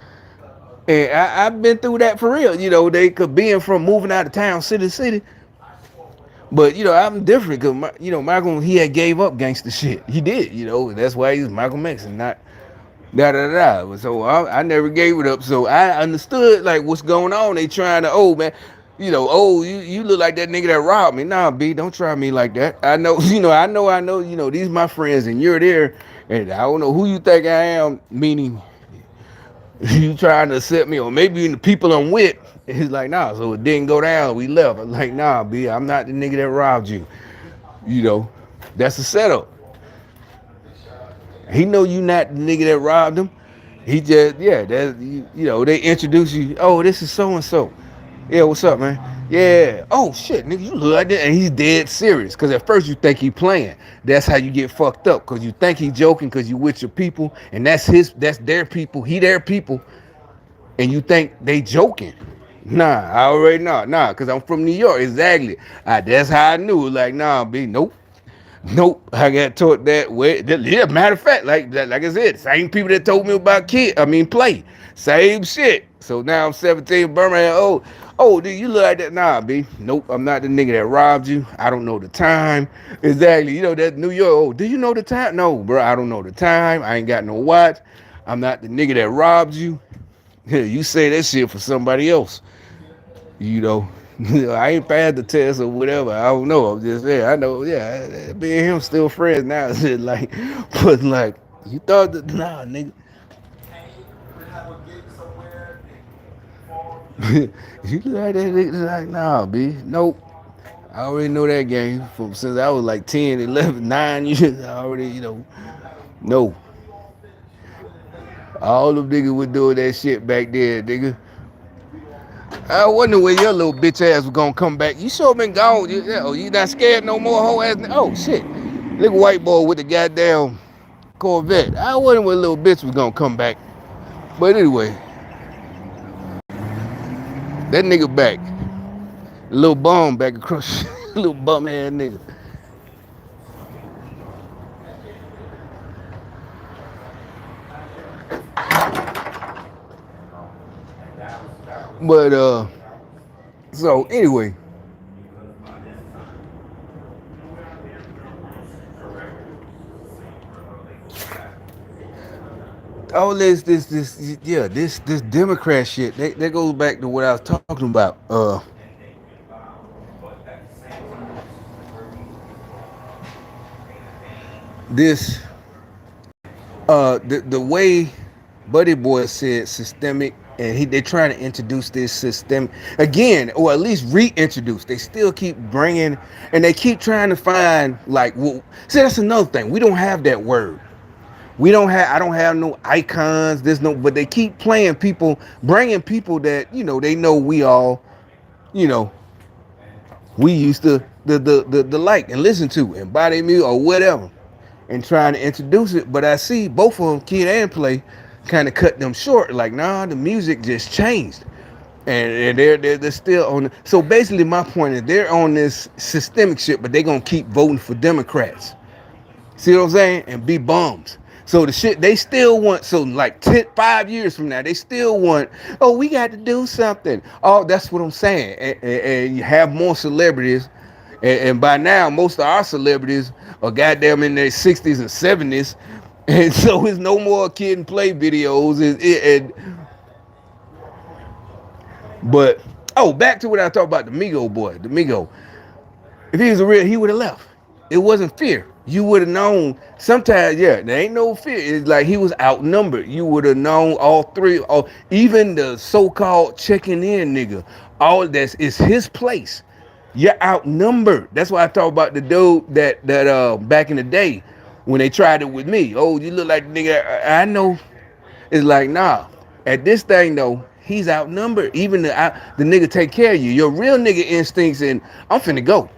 And I've been through that for real. They could being from moving out of town, city to city. But I'm different because Malcolm he had gave up gangster shit. He did. That's why he's Malcolm X and not da da da. So I never gave it up. So I understood like what's going on. They trying to man. You look like that nigga that robbed me. Nah, B, don't try me like that. I know, I know, these my friends and you're there, and I don't know who you think I am, meaning you trying to set me, or maybe the people I'm with. He's like, nah, so it didn't go down. We left. I'm like, nah, B, I'm not the nigga that robbed you. That's a setup. He know you not the nigga that robbed him. He just, they introduce you. Oh, this is so and so. Yeah, what's up, man? Yeah. Oh shit, nigga, you look like that, and he's dead serious. Cause at first you think he playing. That's how you get fucked up. Cause you think he joking, cause you with your people, and that's their people. He their people, and you think they joking. Nah, I already know. Nah, cause I'm from New York. Exactly. That's how I knew. Like, nah, B, nope. I got taught that way. Yeah, matter of fact, like I said, same people that told me about play. Same shit. So now I'm 17, Birmingham. Dude, you look like that. Nah, B. Nope, I'm not the nigga that robbed you. I don't know the time. Exactly. That New York. Oh, do you know the time? No, bro, I don't know the time. I ain't got no watch. I'm not the nigga that robbed you. You say that shit for somebody else. I ain't passed the test or whatever. I don't know. I'm just saying. I know. Yeah, me and him still friends now. But like, You thought that nah, nigga. You like that nigga like nah, B. Nope. I already know that game from since I was like 10, 11, 9 years. I already, no. All them niggas was doing that shit back then, nigga. I wonder where your little bitch ass was gonna come back. You sure been gone. You not scared no more, whole ass. Oh shit. Look white boy with the goddamn Corvette. I wonder where little bitch was gonna come back. But anyway, that nigga back. Little bum back across. Little bum ass nigga. But so anyway, all this Democrat shit. That goes back to what I was talking about. This the way Buddy Boy said systemic, and they're trying to introduce this system again, or at least reintroduce. They still keep bringing, and they keep trying to find like. Well, see, that's another thing. We don't have that word. We don't have. I don't have no icons. There's no. But they keep playing people, bringing people that they know we all, you know, we used to the like and listen to and buy their music or whatever, and trying to introduce it. But I see both of them, Kid and Play, kind of cut them short. Like, nah, the music just changed, and they're still on. So basically, my point is they're on this systemic shit, but they're gonna keep voting for Democrats. See what I'm saying? And be bums. So the shit they still want. So like 5 years from now, they still want. Oh, we got to do something. Oh, that's what I'm saying. And you have more celebrities, and by now most of our celebrities are goddamn in their 60s and 70s, and so it's no more Kid and Play videos. But back to what I talked about the Migo boy, the Migo. If he was a real, he would have left. It wasn't fear. You would have known. Sometimes, yeah, there ain't no fear. It's like he was outnumbered. You would have known all three, or even the so-called checking in nigga. All that's is his place. You're outnumbered. That's why I talk about the dude that back in the day when they tried it with me. Oh, you look like the nigga. I know. It's like nah. At this thing though, he's outnumbered. Even the nigga take care of you. Your real nigga instincts and I'm finna go.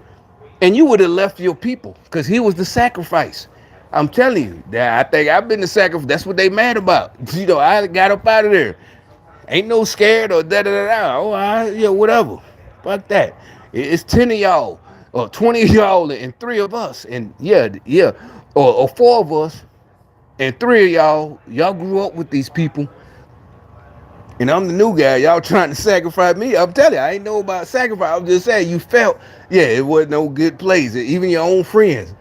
And you would have left your people because he was the sacrifice. I'm telling you, that I think I've been the sacrifice. That's what they mad about. I got up out of there. Ain't no scared or da da da da. Whatever. Fuck that. It's 10 of y'all or 20 of y'all and 3 of us. And yeah. Or 4 of us and 3 of y'all. Y'all grew up with these people. And I'm the new guy. Y'all trying to sacrifice me. I'm telling you, I ain't know about sacrifice. I'm just saying, you felt, it wasn't no good place. Even your own friends,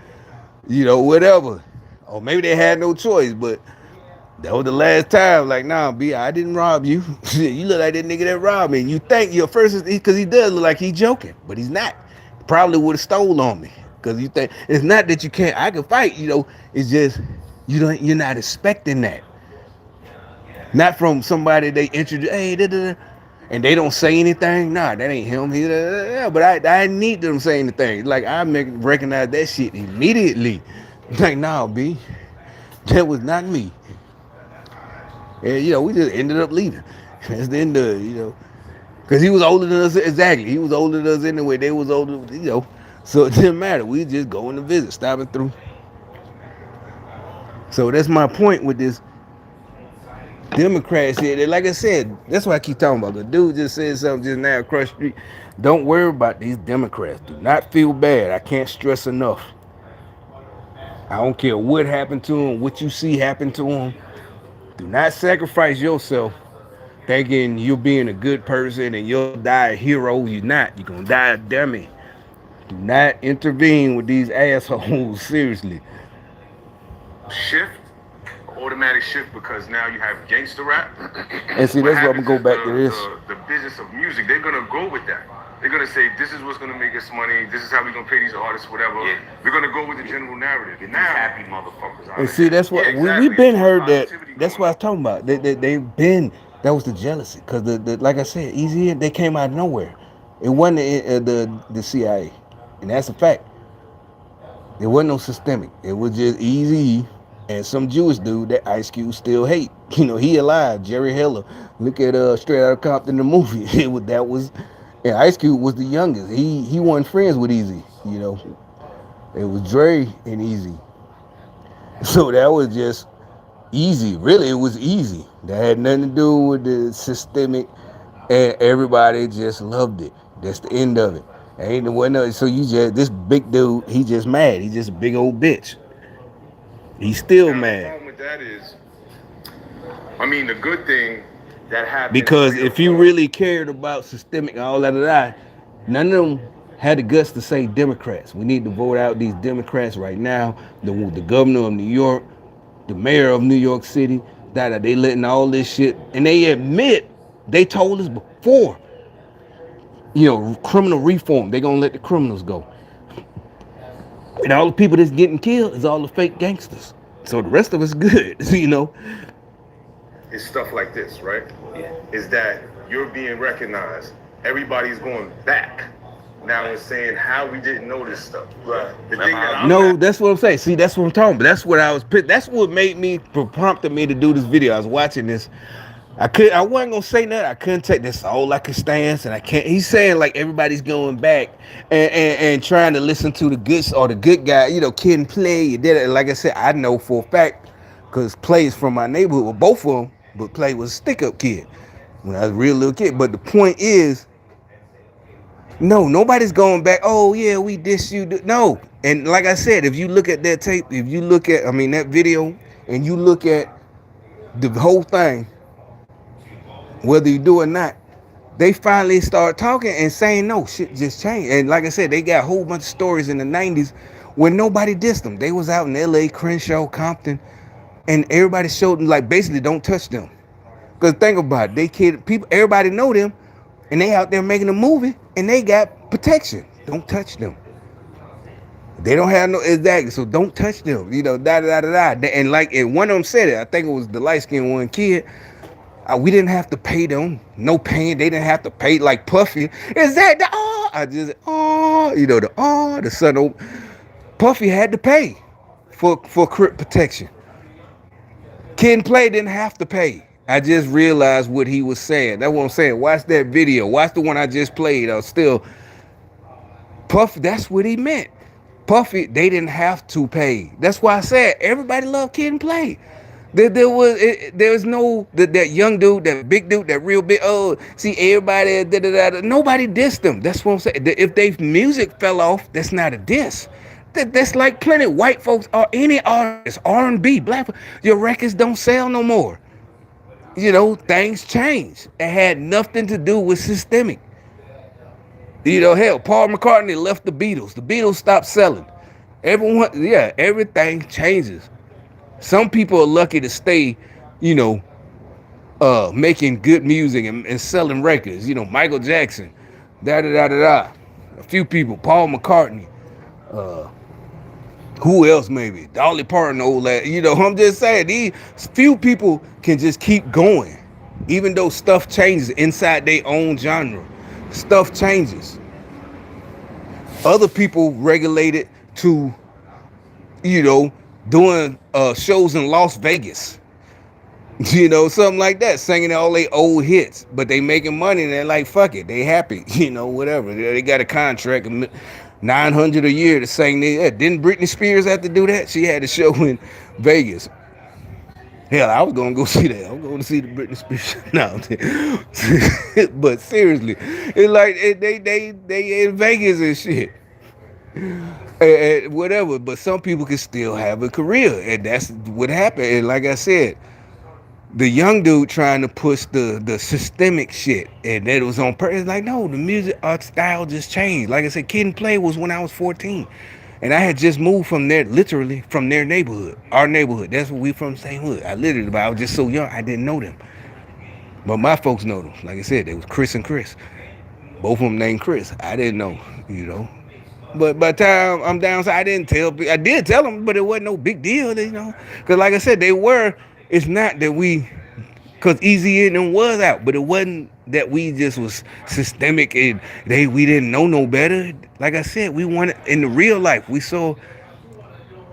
whatever. Or maybe they had no choice, but that was the last time. Like, nah, B, I didn't rob you. You look like that nigga that robbed me. And you think your first, because he does look like he's joking, but he's not. Probably would have stole on me. Because you think, it's not that you can't, I can fight, it's just, you're not expecting that. Not from somebody they introduce, hey, da, da, da, and they don't say anything. Nah, that ain't him. But I need them say anything. Like I recognize that shit immediately. Like, nah, B, that was not me. And we just ended up leaving. That's the end of it, because he was older than us. Exactly, he was older than us anyway. They was older, so it didn't matter. We just going to visit, stopping through. So that's my point with this Democrats here. Like I said, that's what I keep talking about. The dude just said something just now across the street. Don't worry about these Democrats. Do not feel bad. I can't stress enough. I don't care what happened to them, what you see happen to them. Do not sacrifice yourself thinking you're being a good person and you'll die a hero. You're not. You're going to die a dummy. Do not intervene with these assholes. Seriously. Shift, automatic shift, because now you have gangster rap. And see, that's why I'm going to go back to this. The business of music, they're going to go with that. They're gonna say this is what's gonna make us money. This is how we're gonna pay these artists, whatever. Yeah. We're gonna go with the general narrative. Get now, these happy motherfuckers out And of see, here. that's Yeah, what exactly. we've As been far as heard that. positivity That's going what I was up. talking about. They've been that was the jealousy because like I said, Easy they came out of nowhere. It wasn't the CIA, and that's a fact. There wasn't no systemic. It was just Easy and some Jewish dude that Ice Cube still hate. You know, he alive. Jerry Heller. Look at Straight Outta Compton the movie. That was, and Ice Cube was the youngest. He wasn't friends with Easy. You know, it was Dre and Easy. So that was just easy. Really, it was easy. That had nothing to do with the systemic, and everybody just loved it. That's the end of it. Ain't the one. So you just this big dude. He just mad. He just a big old bitch. He's still Now the mad problem with that is, I mean, the good thing that happened because 3 or if you 4. really cared about systemic and all that, none of them had the guts to say Democrats. We need to vote out these Democrats right now. The governor of New York, the mayor of New York City, that they letting all this shit, and they admit they told us before, criminal reform. They gonna let the criminals go, and all the people that's getting killed is all the fake gangsters. So the rest of us good. Is stuff like this, right? Yeah. Is that you're being recognized. Everybody's going back. Now it's saying how we didn't know this stuff. Right. The thing that I'm No, that's what I'm saying. See, that's what I'm talking about. That's what I was. That's what made me prompted me to do this video. I was watching this. I wasn't gonna say nothing. I couldn't take this all I could stand, and I can't. He's saying like everybody's going back and trying to listen to the good or the good guy. Kid and Play. You did it. Like I said, I know for a fact because Play is from my neighborhood. Well, both of them, but Play was a stick up kid when I was a real little kid. But the point is, no, nobody's going back. Oh yeah, we diss you. No, and like I said, if you look at that tape, if you look at, that video, and you look at the whole thing, whether you do or not, they finally start talking and saying no, shit just changed. And like I said, they got a whole bunch of stories in the '90s when nobody dissed them. They was out in L.A., Crenshaw, Compton, and everybody showed them like basically don't touch them. Cause think about it, they kid people, everybody know them, and they out there making a movie, and they got protection. Don't touch them. They don't have no exactly, so don't touch them. Da da da da. And one of them said it. I think it was the light skinned one kid. We didn't have to pay them. No paying. They didn't have to pay like Puffy. Is that the I just the son of Puffy had to pay for crip protection. Kid and Play didn't have to pay. I just realized what he was saying. That's what I'm saying. Watch that video. Watch the one I just played. Still, Puffy, that's what he meant. Puffy, they didn't have to pay. That's why I said everybody loved Kid and Play. There was no that young dude, that big dude, that real big. Oh, see everybody. Da, da, da, nobody dissed them. That's what I'm saying. If their music fell off, that's not a diss. That's like plenty white folks or any artist, R&B, black. Your records don't sell no more. Things change. It had nothing to do with systemic. Hell, Paul McCartney left the Beatles. The Beatles stopped selling. Everything changes. Some people are lucky to stay, you know, making good music and selling records. Michael Jackson, da da da da da. A few people, Paul McCartney, who else maybe? Dolly Parton, old lad. I'm just saying these few people can just keep going, even though stuff changes inside their own genre. Stuff changes. Other people regulate it to, you know, doing shows in Las Vegas. Something like that, singing all their old hits, but they making money and they're like, fuck it, they happy, whatever. They got a contract of $900 a year to sing. Didn't Britney Spears have to do that? She had a show in Vegas. Hell, I was gonna go see that. I'm going to see the Britney Spears now. But seriously, it's like they in Vegas and shit. And whatever, but some people can still have a career, and that's what happened. And like I said, the young dude trying to push the systemic shit, and that was on purpose. Like, no, the music art style just changed. Like I said, Kid and Play was when I was 14, and I had just moved from there, literally from their neighborhood, our neighborhood. That's what we from, the same hood. But I was just so young, I didn't know them. But my folks know them. Like I said, they was Chris and Chris. Both of them named Chris. I didn't know, you know. But by the time I'm down, so I didn't tell. I did tell them, but it wasn't no big deal, you know. Because like I said, they were. It's not that we, because Easy and them was out, but it wasn't that we just was systemic and we didn't know no better. Like I said, we wanted in the real life. We saw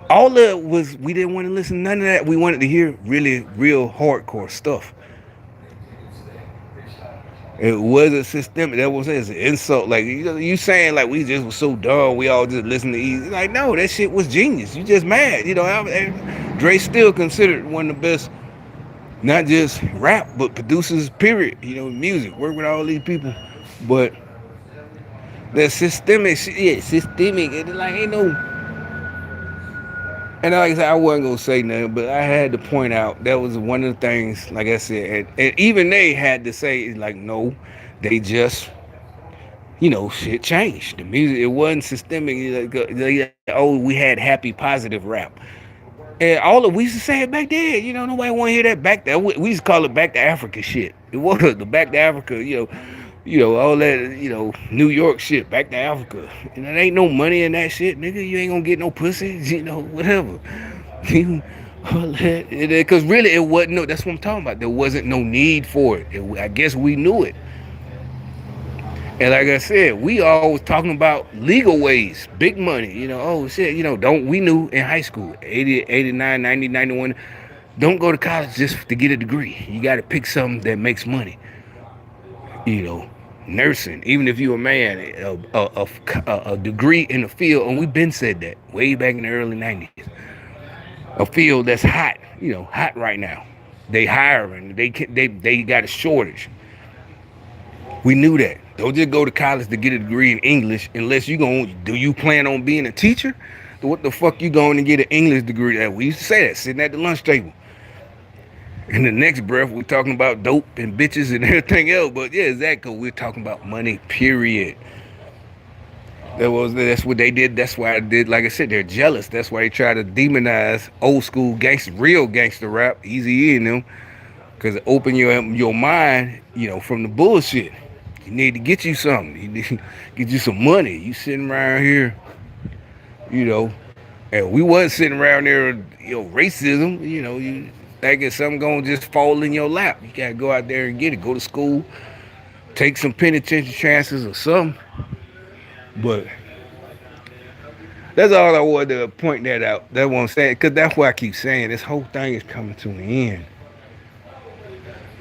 all of it was we didn't want to listen to none of that. We wanted to hear really real hardcore stuff. It wasn't systemic. That was an insult. Like you saying like we just was so dumb. We all just listened to Easy. Like no, that shit was genius. You just mad. You know, Dre still considered one of the best, not just rap but producers. Period. You know, music. Work with all these people, but that systemic shit. Yeah, systemic. It like ain't no. And like I said, I wasn't gonna say nothing, but I had to point out that was one of the things. Like I said, and even they had to say like no, they just shit changed. The music, it wasn't systemic. Oh, we had happy, positive rap. And all of we used to say it back then. Nobody want to hear that back there. We used to call it back to Africa shit. It was the back to Africa, all that, New York shit, back to Africa. There ain't no money in that shit, nigga. You ain't gonna get no pussy, whatever. Because really, it wasn't no. That's what I'm talking about. There wasn't no need for it. I guess we knew it. And like I said, we always talking about legal ways, big money, oh shit, don't we knew in high school, 80, 89, 90, 91, don't go to college just to get a degree. You got to pick something that makes money, you know, nursing, even if you're a man, a degree in the field, and we've been said that way back in the early 90s, a field that's hot, hot right now. They hiring, they got a shortage. We knew that. Don't just go to college to get a degree in English unless do you plan on being a teacher? What the fuck you going to get an English degree? We used to say that sitting at the lunch table. In the next breath, we're talking about dope and bitches and everything else. But yeah, exactly. We're talking about money, period. That's what they did. That's why I did. Like I said, they're jealous. That's why they try to demonize old school gangster, real gangster rap, Easy E and them, because it open your mind, from the bullshit. You need to get you something. You need to get you some money. You sitting around here, and we wasn't sitting around there, racism. You thinking something gonna just fall in your lap. You gotta go out there and get it. Go to school, take some penitentiary chances or something. But that's all I wanted to point that out. That's what I'm saying, because that's why I keep saying this whole thing is coming to an end.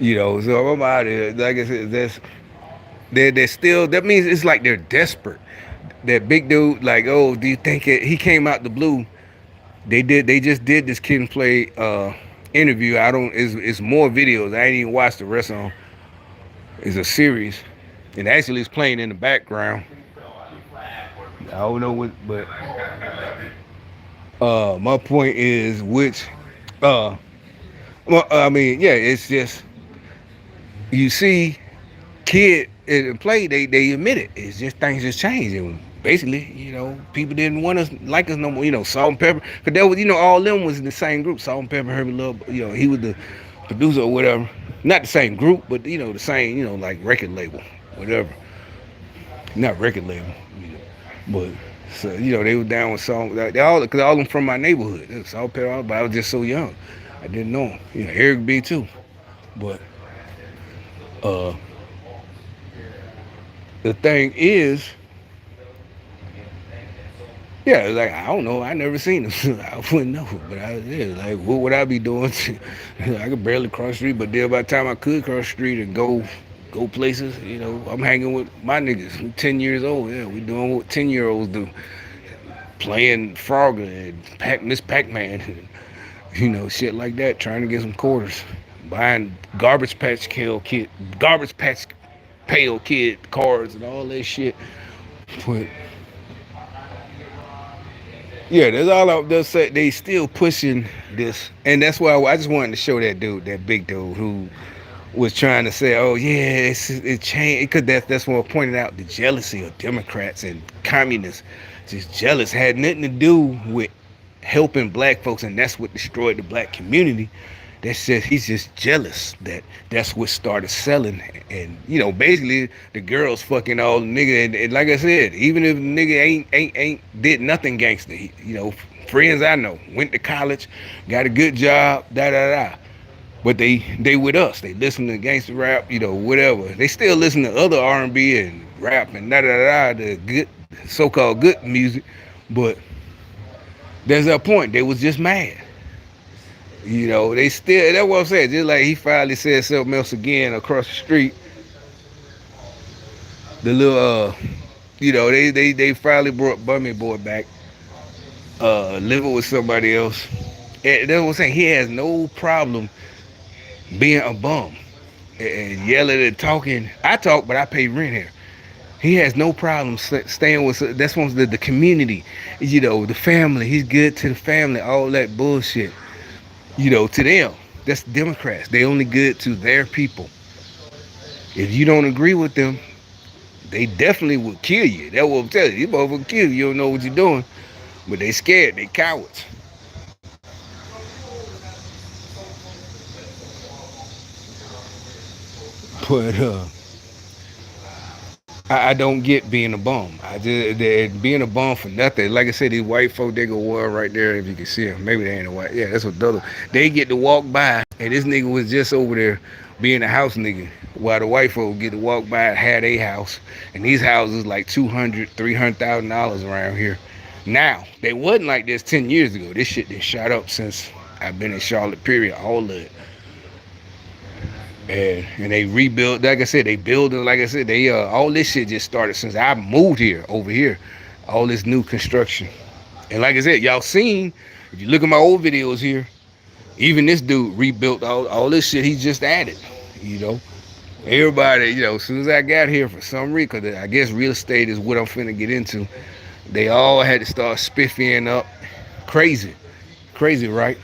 So I'm out here. Like I said, they're still. That means it's like they're desperate. That big dude, like, oh, do you think he came out the blue? They just did this Kid and Play interview. I don't. It's more videos. I ain't even watched the rest of them. It's a series, and actually it's playing in the background. I don't know what, but my point is uh, well, I mean, yeah, it's just you see Kid and Play, they admit it. It's just things just changed. And basically, people didn't want us like us no more. Salt and Pepper, because that was, all them was in the same group. Salt and Pepper, Herbie Love, he was the producer or whatever. Not the same group, but the same, like record label, whatever. Not record label, but so they were down with Salt. They all, because all of them from my neighborhood. Salt and Pepper, but I was just so young, I didn't know them. Eric B too, but uh. The thing is, yeah, like I don't know, I never seen them, I wouldn't know. But like, what would I be doing? I could barely cross the street, but then by the time I could cross the street and go places, I'm hanging with my niggas. We 10 years old, yeah, we doing what 10-year-olds do, playing Frogger and Miss Pac-Man, and, shit like that, trying to get some quarters, buying garbage patch Pale Kid cards and all that shit. But yeah, that's all I just say. They still pushing this, and that's why I just wanted to show that dude, that big dude, who was trying to say, "Oh yeah, it changed." Because that's what I pointed out, the jealousy of Democrats and communists, just jealous, had nothing to do with helping black folks, and that's what destroyed the black community. That's just he's just jealous that that's what started selling, and basically the girls fucking all the nigga, and like I said, even if the nigga ain't did nothing gangster, friends I know went to college, got a good job, da da da. But they with us. They listen to gangster rap, whatever. They still listen to other R&B and rap and da da da, the good so-called good music. But there's a point. They was just mad. They still. That's what I'm saying. Just like he finally said something else again across the street. The little, they finally brought Bummy Boy back, living with somebody else. And that's what I'm saying. He has no problem being a bum and yelling and talking. I talk, but I pay rent here. He has no problem staying with. That's one of the community, the family. He's good to the family. All that bullshit, to them. That's Democrats. They only good to their people. If you don't agree with them, they definitely will kill you. That's what I'm telling you. These motherfuckers kill you. You don't know what you're doing, but they scared. They cowards. But I don't get being a bum. I just being a bum for nothing. Like I said, these white folk they go war right there. If you can see them, maybe they ain't a white. Yeah, that's what those. They get to walk by, and this nigga was just over there being a house nigga, while the white folk get to walk by and had a house, and these houses like $200,000-$300,000 around here. Now they wasn't like this 10 years ago. This shit done shot up since I've been in Charlotte. Period. All of it. And they rebuilt. Like I said, they building. Like I said, they all this shit just started since I moved here over here. All this new construction, and like I said, y'all seen. If you look at my old videos here, even this dude rebuilt all this shit. He just added. You know, everybody. As soon as I got here, for some reason, cause I guess real estate is what I'm finna get into. They all had to start spiffing up. Crazy, right?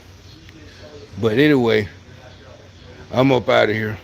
But anyway, I'm up out of here.